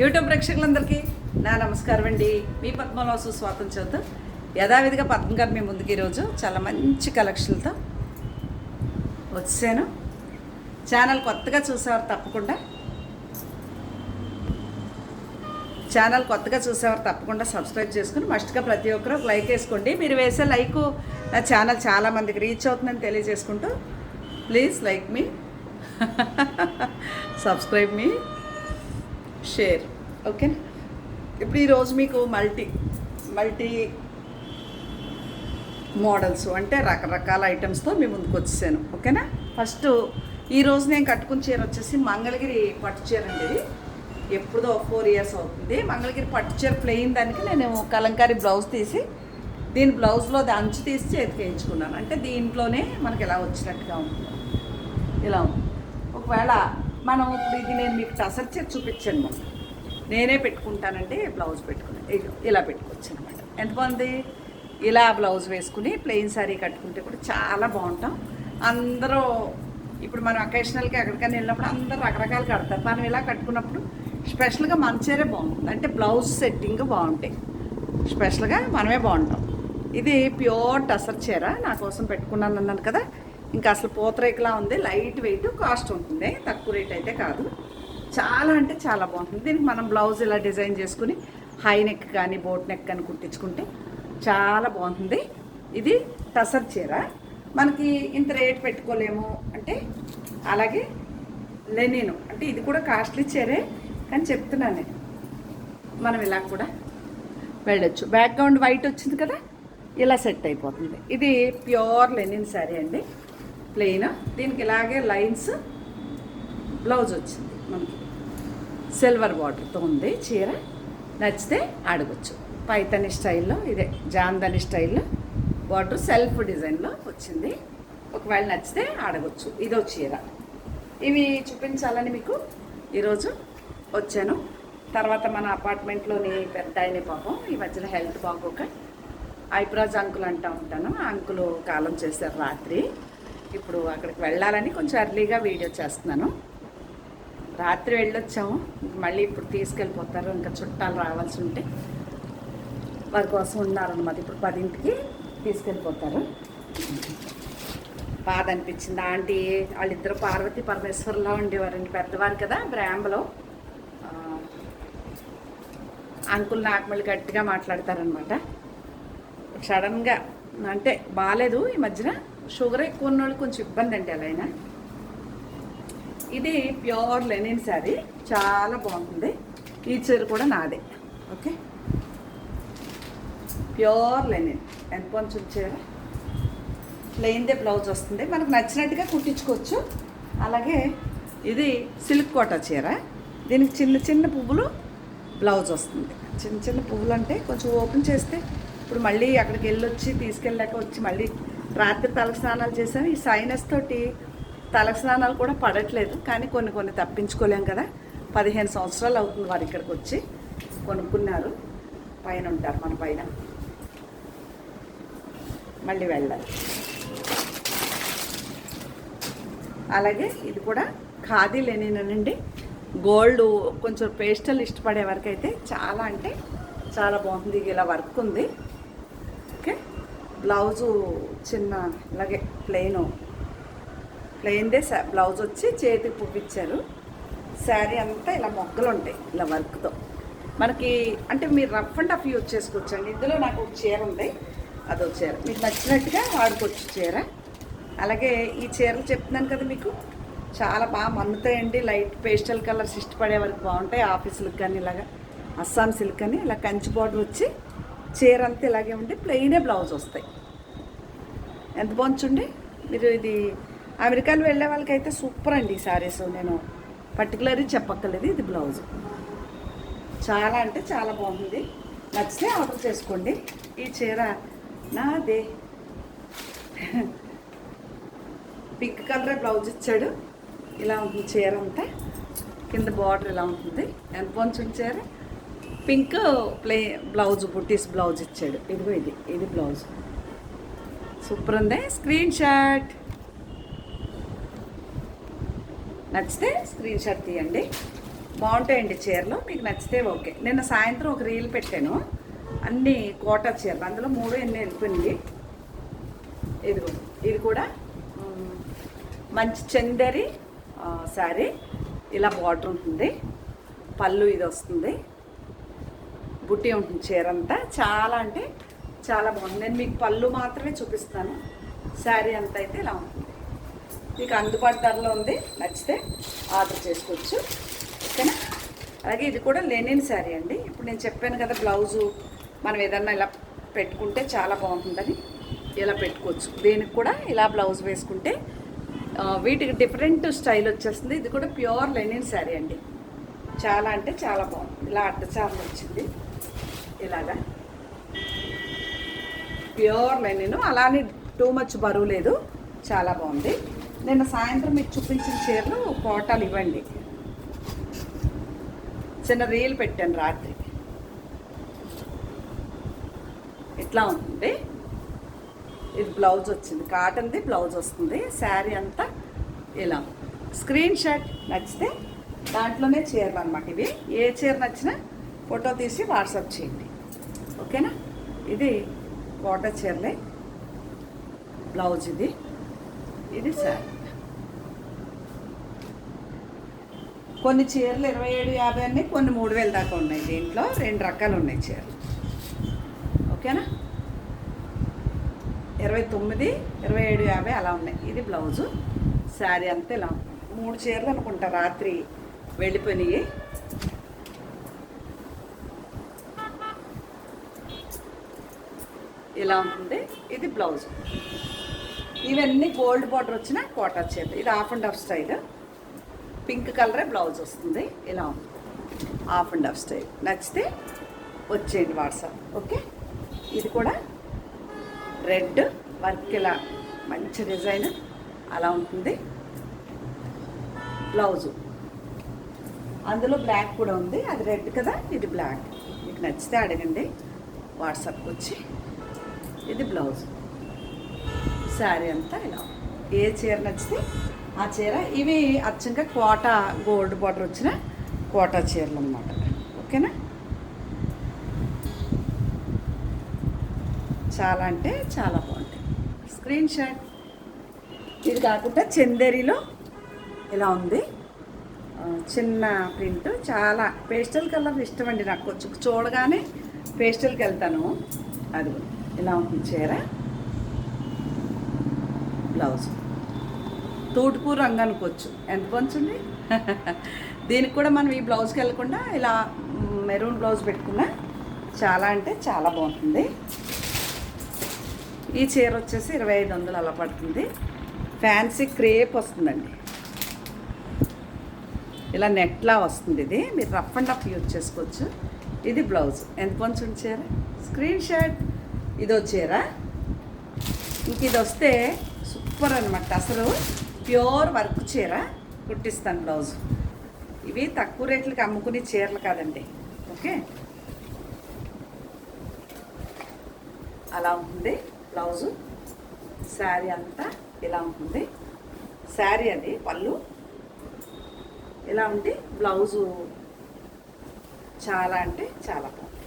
YouTube ప్రేక్షకులందరికీ నా నమస్కారం అండి. మీ పద్మలో సుస్వాగతం చేద్దాం. యథావిధిగా పద్మ గారు మీ ముందుకు ఈరోజు చాలా మంచి కలెక్షన్లతో వచ్చాను. ఛానల్ కొత్తగా చూసేవారు తప్పకుండా సబ్స్క్రైబ్ చేసుకుని మస్ట్గా ప్రతి ఒక్కరు లైక్ వేసుకోండి. మీరు వేసే లైక్ నా ఛానల్ చాలామందికి రీచ్ అవుతుందని తెలియజేసుకుంటూ please like me subscribe me share. Okay, ఇప్పుడు ఈరోజు మీకు మల్టీ మోడల్స్ అంటే రకరకాల ఐటమ్స్తో మీ ముందుకు వచ్చేసాను. ఓకేనా, ఫస్ట్ ఈరోజు నేను కట్టుకున్న చీర వచ్చేసి మంగళగిరి పట్టు చీర అండి. ఇది ఎప్పుడో 4 years అవుతుంది. మంగళగిరి పట్టు చీర ప్లెయిన్ దానికి నేను కలంకారీ బ్లౌజ్ తీసి దీని బ్లౌజ్లో అంచు తీసి చేతికి వేయించుకున్నాను. అంటే దీంట్లోనే మనకి ఇలా వచ్చినట్టుగా ఉంటుంది. ఇలా ఉంది. ఒకవేళ మనం ఇప్పుడు ఇది నేను మీకు టసర్ చీర చూపించాను. మొన్న నేనే పెట్టుకుంటానంటే బ్లౌజ్ పెట్టుకుని ఇలా పెట్టుకోవచ్చు అనమాట. ఎంత బాగుంది. ఇలా బ్లౌజ్ వేసుకుని ప్లెయిన్ శారీ కట్టుకుంటే కూడా చాలా బాగుంటాం. అందరూ ఇప్పుడు మనం అకేషనల్గా ఎక్కడికైనా వెళ్ళినప్పుడు అందరూ రకరకాలు కడతారు. మనం ఇలా కట్టుకున్నప్పుడు స్పెషల్గా మన చీరే బాగుంటుంది. అంటే బ్లౌజ్ సెట్టింగ్ బాగుంటాయి. స్పెషల్గా మనమే బాగుంటాం. ఇది ప్యూర్ టసర్ చీర నా కోసం పెట్టుకున్నాను అన్నాను కదా. ఇంకా అసలు పూతరేకులా ఉంది. లైట్ వెయిట్, కాస్ట్ ఉంటుంది. తక్కువ రేట్ అయితే కాదు. చాలా అంటే చాలా బాగుంటుంది. దీనికి మనం బ్లౌజ్ ఇలా డిజైన్ చేసుకుని హై నెక్ కానీ బోట్ నెక్ కానీ కుట్టించుకుంటే చాలా బాగుంటుంది. ఇది టసర్ చీర. మనకి ఇంత రేట్ పెట్టుకోలేము అంటే అలాగే లెనిన్ అంటే ఇది కూడా కాస్ట్లీ చీరే కానీ చెప్తున్నాను నేను. మనం ఇలా కూడా వెళ్ళొచ్చు. బ్యాక్గ్రౌండ్ వైట్ వచ్చింది కదా, ఇలా సెట్ అయిపోతుంది. ఇది ప్యూర్ లెనిన్ శారీ అండి, ప్లెయిన్. దీనికి ఇలాగే లైన్స్ బ్లౌజ్ వచ్చింది. మనకి సిల్వర్ బార్డర్తో ఉంది చీర. నచ్చితే అడగచ్చు. పైతని స్టైల్లో, ఇదే జాందని స్టైల్లో బార్డర్ సెల్ఫ్ డిజైన్లో వచ్చింది. ఒకవేళ నచ్చితే అడగచ్చు. ఇదో చీర. ఇవి చూపించాలని మీకు ఈరోజు వచ్చాను. తర్వాత మన అపార్ట్మెంట్లోని పెద్ద ఆయన పాపం ఈ మధ్యలో హెల్త్ బాగోక ఐబ్రాజ్ అంకుల్ అంటూ ఉంటాను. ఆ అంకులు కాలం చేశారు రాత్రి. ఇప్పుడు అక్కడికి వెళ్ళాలని కొంచెం ఎర్లీగా వీడియో చేస్తున్నాను. రాత్రి వెళ్ళొచ్చాము. మళ్ళీ ఇప్పుడు తీసుకెళ్ళిపోతారు. ఇంకా చుట్టాలు రావాల్సి ఉంటే వారి కోసం ఉన్నారన్నమాట. ఇప్పుడు 10ంటికి తీసుకెళ్ళిపోతారు. బాధ అనిపించింది. ఆంటీ వాళ్ళిద్దరు పార్వతి పరమేశ్వర్లా ఉండేవారండి. పెద్దవారు కదా, బ్రాంబలో. అంకుల్ నాకు మళ్ళీ గట్టిగా మాట్లాడతారనమాట. సడన్గా అంటే బాగాలేదు ఈ మధ్యన. షుగర్ ఎక్కువ ఉన్న వాళ్ళు కొంచెం ఇబ్బంది అండి అలా అయినా. ఇది ప్యూర్ లెనిన్ శారీ, చాలా బాగుంటుంది. ఈ చీర కూడా నాదే. Okay, pure linen. ఎంత కొంచెం చీర ప్లెయిన్దే బ్లౌజ్ వస్తుంది. మనకు నచ్చినట్టుగా కుట్టించుకోవచ్చు. అలాగే ఇది సిల్క్ కోటా చీర. దీనికి చిన్న చిన్న పువ్వులు బ్లౌజ్ వస్తుంది. చిన్న చిన్న పువ్వులు అంటే కొంచెం ఓపెన్ చేస్తే ఇప్పుడు మళ్ళీ అక్కడికి వెళ్ళొచ్చి తీసుకెళ్ళాక వచ్చి మళ్ళీ రాత్రి తలకు స్నానాలు చేశాను. ఈ సైనస్ తోటి తలకు స్నానాలు కూడా పడట్లేదు. కానీ కొన్ని తప్పించుకోలేం కదా. 15 సంవత్సరాలు అవుతుంది వారు ఇక్కడికి వచ్చి కొనుక్కున్నారు. పైన ఉంటారు, మన పైన. మళ్ళీ వెళ్ళాలి. అలాగే ఇది కూడా ఖాదీ లెనినండి. గోల్డ్ కొంచెం పేస్టల్ ఇష్టపడే వరకు అయితే చాలా అంటే చాలా బాగుంది. ఇలా వర్క్ ఉంది. ఓకే, బ్లౌజు చిన్న ఇలాగే ప్లెయిన్దే బ్లౌజ్ వచ్చి చేతికి పువ్విచ్చారు. శారీ అంతా ఇలా మొగ్గలు ఉంటాయి ఇలా వర్క్తో. మనకి అంటే మీరు రఫ్ అండ్ టఫ్ యూజ్ చేసుకోవచ్చండి. ఇందులో నాకు ఒక చీర ఉంది, అదో చీర మీకు నచ్చినట్టుగా వాడుకోవచ్చు చీర. అలాగే ఈ చీరలు చెప్తున్నాను కదా మీకు, చాలా బాగా మన్నుతాయండి. లైట్ పేస్టల్ కలర్స్ ఇష్టపడే వరకు బాగుంటాయి. ఆఫీసులకు కానీ ఇలాగా అస్సాం సిల్క్ అని ఇలా కంచి బార్డర్ వచ్చి చీర అంతా ఇలాగే ఉండి ప్లెయినే బ్లౌజ్ వస్తాయి. ఎంత బాగుంటుంది. మీరు ఇది అమెరికాలో వెళ్ళే వాళ్ళకైతే సూపర్ అండి ఈ శారీస్. నేను పర్టికులర్గా చెప్పక్కర్లేదు. ఇది బ్లౌజ్ చాలా అంటే చాలా బాగుంది. నచ్చితే ఆర్డర్ చేసుకోండి. ఈ చీర నాదే. పింక్ కలరే బ్లౌజ్ ఇచ్చాడు. ఇలా ఉంటుంది చీర అంతా. కింద బార్డర్ ఇలా ఉంటుంది. ఎంత బాగుంటుంది చీర. పింక్ బ్లౌజ్ బుట్టీస్ బ్లౌజ్ ఇచ్చాడు. ఇదిగో ఇది బ్లౌజ్ సూపర్ ఉంది. స్క్రీన్ షాట్ నచ్చితే స్క్రీన్ షాట్ తీయండి. బాగుంటాయండి చీరలు, మీకు నచ్చితే ఓకే. నిన్న సాయంత్రం ఒక రీల్ పెట్టాను, అన్ని కోటా చీరలు, అందులో 3 ఎన్ని వెళ్ళిపోయినాయి. ఇదిగో ఇది కూడా మంచి చందేరి శారీ, ఇలా బార్డర్ ఉంటుంది, పళ్ళు ఇది వస్తుంది, బుట్టి ఉంటుంది చీర అంతా. చాలా అంటే చాలా బాగుంది. నేను మీకు పళ్ళు మాత్రమే చూపిస్తాను, శారీ అంతా అయితే ఇలా ఉంటుంది. మీకు అందుబాటు ధరలో ఉంది, నచ్చితే ఆర్డర్ చేసుకోవచ్చు, ఓకేనా. అలాగే ఇది కూడా లెనిన్ శారీ అండి. ఇప్పుడు నేను చెప్పాను కదా, బ్లౌజు మనం ఏదన్నా ఇలా పెట్టుకుంటే చాలా బాగుంటుందని, ఇలా పెట్టుకోవచ్చు. దీనికి కూడా ఇలా బ్లౌజ్ వేసుకుంటే వీటికి డిఫరెంట్ స్టైల్ వచ్చేస్తుంది. ఇది కూడా ప్యూర్ లెనిన్ శారీ అండి, చాలా అంటే చాలా బాగుంది. ఇలా అడ్డచారలు వచ్చింది, ఇలాగా ప్యూర్ లెనిన్, అలానే టూ మచ్ బరువు లేదు, చాలా బాగుంది. నిన్న సాయంత్రం మీకు చూపించిన చీరలు కోటాలు ఇవ్వండి, చిన్న రీల్ పెట్టాను రాత్రి. ఇట్లా ఉంటుంది, ఇది బ్లౌజ్ వచ్చింది, కాటన్ది బ్లౌజ్ వస్తుంది, శారీ అంతా ఇలా. స్క్రీన్ షాట్ నచ్చితే దాంట్లోనే చీరలు అనమాట ఇవి. ఏ చీర నచ్చినా ఫోటో తీసి వాట్సాప్ చేయండి, ఓకేనా. ఇది కోటా చీరలే, బ్లౌజ్ ఇది, ఇది శారీ. కొన్ని చీరలు 27,50 అన్నీ, కొన్ని 3,000 దాకా ఉన్నాయి. దీంట్లో 2 రకాలు ఉన్నాయి చీరలు, ఓకేనా. 29, 27,50 అలా ఉన్నాయి. ఇది బ్లౌజు, శారీ అంతా ఇలా ఉంటుంది. 3 చీరలు అనుకుంటా రాత్రి వెళ్ళిపోయినాయి. ఇలా ఉంటుంది, ఇది బ్లౌజ్. ఇవన్నీ గోల్డ్ బార్డర్ వచ్చిన కోటా చీరలు. ఇది half and half style, pink కలరే బ్లౌజ్ వస్తుంది, ఇలా ఉంది హాఫ్ అండ్ హాఫ్ స్టైల్. నచ్చితే వచ్చేయండి వాట్సాప్, ఓకే. ఇది కూడా రెడ్ వర్క్, ఇలా మంచి డిజైన్ అలా ఉంటుంది బ్లౌజు. అందులో బ్లాక్ కూడా ఉంది, అది రెడ్ కదా, ఇది బ్లాక్. మీకు నచ్చితే అడగండి వాట్సాప్కి వచ్చి. ఇది బ్లౌజ్, శారీ అంతా ఇలా. ఏ చీర నచ్చితే ఆ చీర. ఇవి అచ్చంగా కోటా గోల్డ్ బార్డర్ వచ్చిన కోటా చీరలు అన్నమాట, ఓకేనా. చాలా అంటే చాలా బాగుంటాయి. Screen shot. ఇది కాకుండా చందేరిలో ఇలా ఉంది, చిన్న ప్రింట్, చాలా పేస్టల్ కలర్ ఇష్టం అండి నాకు. కొంచెం చూడగానే పేస్టల్కి వెళ్తాను. అది ఇలా ఉంటుంది చీర, బ్లౌజ్ తూటుపూర్ రంగు అనుకోవచ్చు. ఎంత పంచండి దీనికి కూడా మనం ఈ బ్లౌజ్కి వెళ్ళకుండా ఇలా మెరూన్ బ్లౌజ్ పెట్టుకున్నా చాలా అంటే చాలా బాగుంటుంది. ఈ చీర వచ్చేసి 2500 అలా పడుతుంది. ఫ్యాన్సీ క్రేప్ వస్తుందండి, ఇలా నెట్లా వస్తుంది. ఇది మీరు రఫ్ అండ్ రఫ్ యూజ్ చేసుకోవచ్చు. ఇది బ్లౌజ్. ఎంత కొంచెం చీర, స్క్రీన్ షాట్. ఇదో చీర, ఇంక ఇది వస్తే సూపర్ అనమాట. అసలు ప్యూర్ వర్క్ చీర కుట్టిస్తాను బ్లౌజ్. ఇవి తక్కువ రేట్లకి అమ్ముకునే చీరలు కాదండి, ఓకే. అలా ఉంటుంది బ్లౌజు, శారీ అంతా ఇలా ఉంటుంది. శారీ అది పళ్ళు ఇలా ఉండి, బ్లౌజు చాలా అంటే చాలా బాగుంది.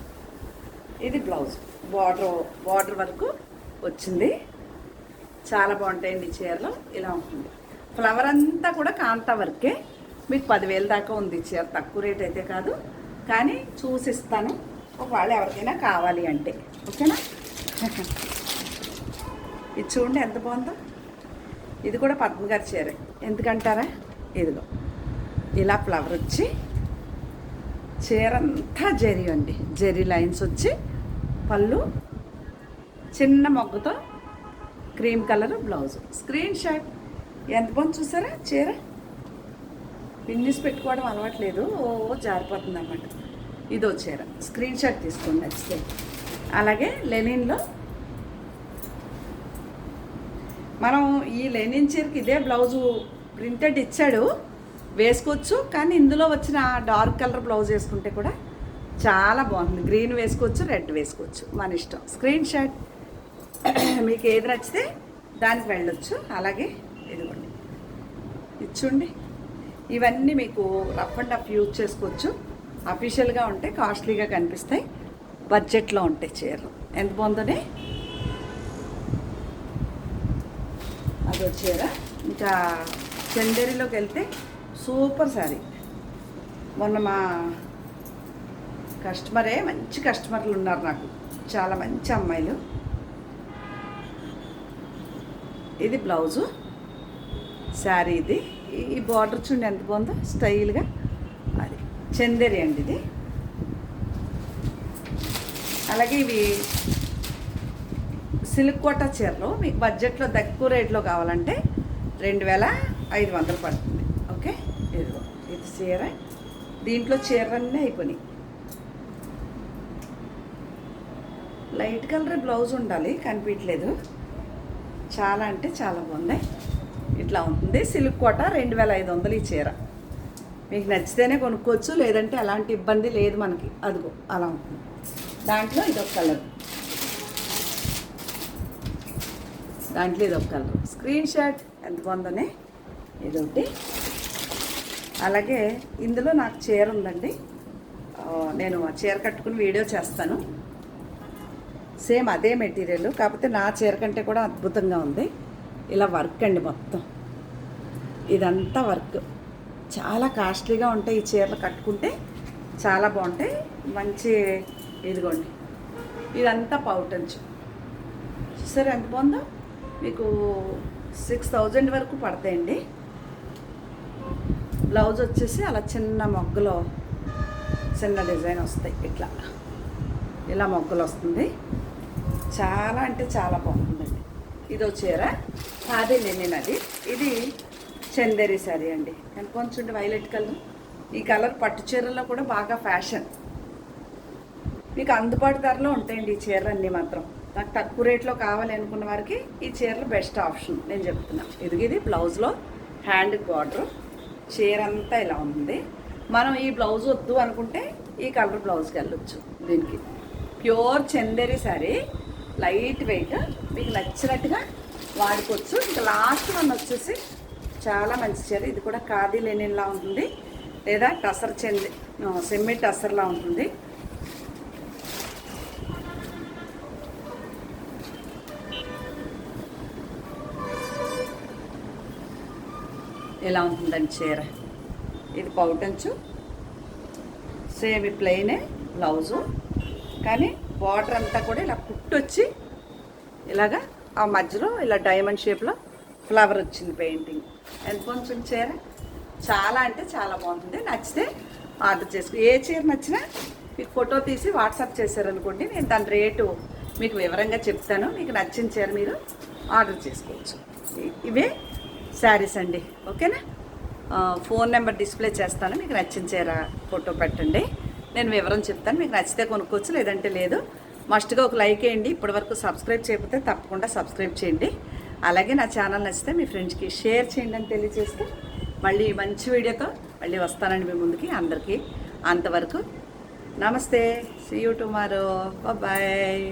ఇది బ్లౌజ్, బార్డర్ వరకు వచ్చింది, చాలా బాగుంటాయండి చీరలు. ఇలా ఉంటుంది. ఫ్లవర్ అంతా కూడా కాంతా వర్కే. మీకు 10,000 దాకా ఉంది చీర, తక్కువ రేట్ అయితే కాదు, కానీ చూసిస్తాను ఒకవేళ ఎవరికైనా కావాలి అంటే, ఓకేనా. ఇది చూడండి ఎంత బాగుందో. ఇది కూడా పద్మగారి చీర. ఎందుకంటారా, ఇదిగో ఇలా ఫ్లవర్ వచ్చి చీర అంతా జరీ అండి, జరీ లైన్స్ వచ్చి పళ్ళు, చిన్న మొగ్గతో cream colour blouse. Screenshot. ఎంత బాగుంది చూసారా చీర. పిన్నిస్ పెట్టుకోవడం అలవాట్లేదు, జారిపోతుంది అన్నమాట. ఇదో చీర, స్క్రీన్ షాట్ తీసుకోండి నచ్చితే. అలాగే లెనిన్లో మనం ఈ లెనిన్ చీరకి ఇదే బ్లౌజు ప్రింటెడ్ ఇచ్చాడు, వేసుకోవచ్చు. కానీ ఇందులో వచ్చిన డార్క్ కలర్ బ్లౌజ్ వేసుకుంటే కూడా చాలా బాగుంటుంది. గ్రీన్ వేసుకోవచ్చు, రెడ్ వేసుకోవచ్చు, మన ఇష్టం. Screen shot. మీకు ఏది నచ్చితే దానికి వెళ్ళొచ్చు. అలాగే ఇదిగోండి, ఇది చూడండి ఇవన్నీ మీకు రఫ్ అండ్ రఫ్ యూజ్ చేసుకోవచ్చు. అఫీషియల్గా ఉంటే కాస్ట్లీగా కనిపిస్తాయి, బడ్జెట్లో ఉంటాయి చీరలు. ఎంత బాగుందని అదో చీర. ఇంకా చందేరిలోకి వెళ్తే సూపర్ శారీ. మొన్న మా కస్టమరే, మంచి కస్టమర్లు ఉన్నారు నాకు, చాలా మంచి అమ్మాయిలు. ఇది బ్లౌజు, శారీ ఇది. ఈ బార్డర్ చూడండి ఎంత బాగుందో స్టైల్గా. అది చందేరి అండి ఇది. అలాగే ఇవి సిల్క్ కోటా చీరలు మీకు బడ్జెట్లో తక్కువ రేట్లో కావాలంటే 2500 పడుతుంది. ఓకే, ఇదిగో ఇది చీర. దీంట్లో చీరలన్నీ అయిపోయినాయి. లైట్ కలర్ బ్లౌజ్ ఉండాలి, కనిపించలేదు. చాలా అంటే చాలా బాగుంది. ఇట్లా ఉంటుంది. సిల్క్ కోట 2500 ఈ చీర. మీకు నచ్చితేనే కొనుక్కోవచ్చు, లేదంటే అలాంటి ఇబ్బంది లేదు మనకి. అదిగో అలా ఉంటుంది. దాంట్లో ఇదొక కలర్, దాంట్లో ఇదొక కలర్. స్క్రీన్ షాట్ ఎంత బాగుందనే ఇదొకటి. అలాగే ఇందులో నాకు చీర ఉందండి, నేను చీర కట్టుకుని వీడియో చేస్తాను. సేమ్ అదే మెటీరియల్, కాకపోతే నా చీర కంటే కూడా అద్భుతంగా ఉంది. ఇలా వర్క్ అండి మొత్తం, ఇదంతా వర్క్. చాలా కాస్ట్లీగా ఉంటాయి ఈ చీరలు, కట్టుకుంటే చాలా బాగుంటాయి. మంచి ఇదిగోండి, ఇదంతా పౌటంచు. సరే ఎంత బాగుందో. మీకు 6000 వరకు పడతాయండి. బ్లౌజ్ వచ్చేసి అలా చిన్న మొగ్గలో చిన్న డిజైన్ వస్తాయి. ఇట్లా ఇలా మొగ్గలు వస్తుంది. చాలా అంటే చాలా బాగుంటుందండి. ఇదో చీర అదే నేను అది. ఇది చందేరి శారీ అండి. నేను కొంచెం వైలెట్ కలర్. ఈ కలర్ పట్టు చీరల్లో కూడా బాగా ఫ్యాషన్. మీకు అందుబాటు ధరలో ఉంటాయండి ఈ చీరలు అన్నీ. మాత్రం నాకు తక్కువ రేట్లో కావాలి అనుకున్న వారికి ఈ చీరలు బెస్ట్ ఆప్షన్ నేను చెప్తున్నాను. ఇది బ్లౌజ్లో హ్యాండ్ బార్డర్, చీర అంతా ఇలా ఉంది. మనం ఈ బ్లౌజ్ వద్దు అనుకుంటే ఈ కలర్ బ్లౌజ్కి వెళ్ళొచ్చు. దీనికి pure Chanderi sari, light weight, మీకు నచ్చినట్టుగా వాడుకోవచ్చు. ఇంకా లాస్ట్ వన్ వచ్చేసి చాలా మంచి చీర. ఇది కూడా ఖాదీ లెనిన్లా ఉంటుంది, లేదా టసర్ సెమ్మి టసర్లా ఉంటుంది. ఎలా ఉంటుందండి చీర. ఇది పౌటంచు, సేమ్ ప్లెయినే బ్లౌజు, కానీ బార్డర్ అంతా కూడా ఇలా కుట్టొచ్చి ఇలాగా ఆ మధ్యలో ఇలా డైమండ్ షేప్లో ఫ్లవర్ వచ్చింది పెయింటింగ్. ఎంత కొంచెం చీర చాలా అంటే చాలా బాగుంటుంది. నచ్చితే ఆర్డర్ చేసుకో. ఏ చీర నచ్చినా మీకు ఫోటో తీసి వాట్సాప్ చేశారనుకోండి, నేను దాని రేటు మీకు వివరంగా చెప్తాను. మీకు నచ్చిన చీర మీరు ఆర్డర్ చేసుకోవచ్చు. ఇవే శారీస్ అండి. ఓకేనా, ఫోన్ నెంబర్ డిస్ప్లే చేస్తాను. మీకు నచ్చిన చీర ఫోటో పెట్టండి, నేను వివరం చెప్తాను. మీకు నచ్చితే కొనుక్కోవచ్చు, లేదంటే లేదు. మస్ట్గా ఒక లైక్ వేయండి. ఇప్పటివరకు సబ్స్క్రైబ్ చేయకపోతే తప్పకుండా సబ్స్క్రైబ్ చేయండి. అలాగే నా ఛానల్ నచ్చితే మీ ఫ్రెండ్స్కి షేర్ చేయండి అని తెలియజేస్తూ మళ్ళీ మంచి వీడియోతో మళ్ళీ వస్తానండి మీ ముందుకి. అందరికీ అంతవరకు నమస్తే. See you tomorrow. బాయ్.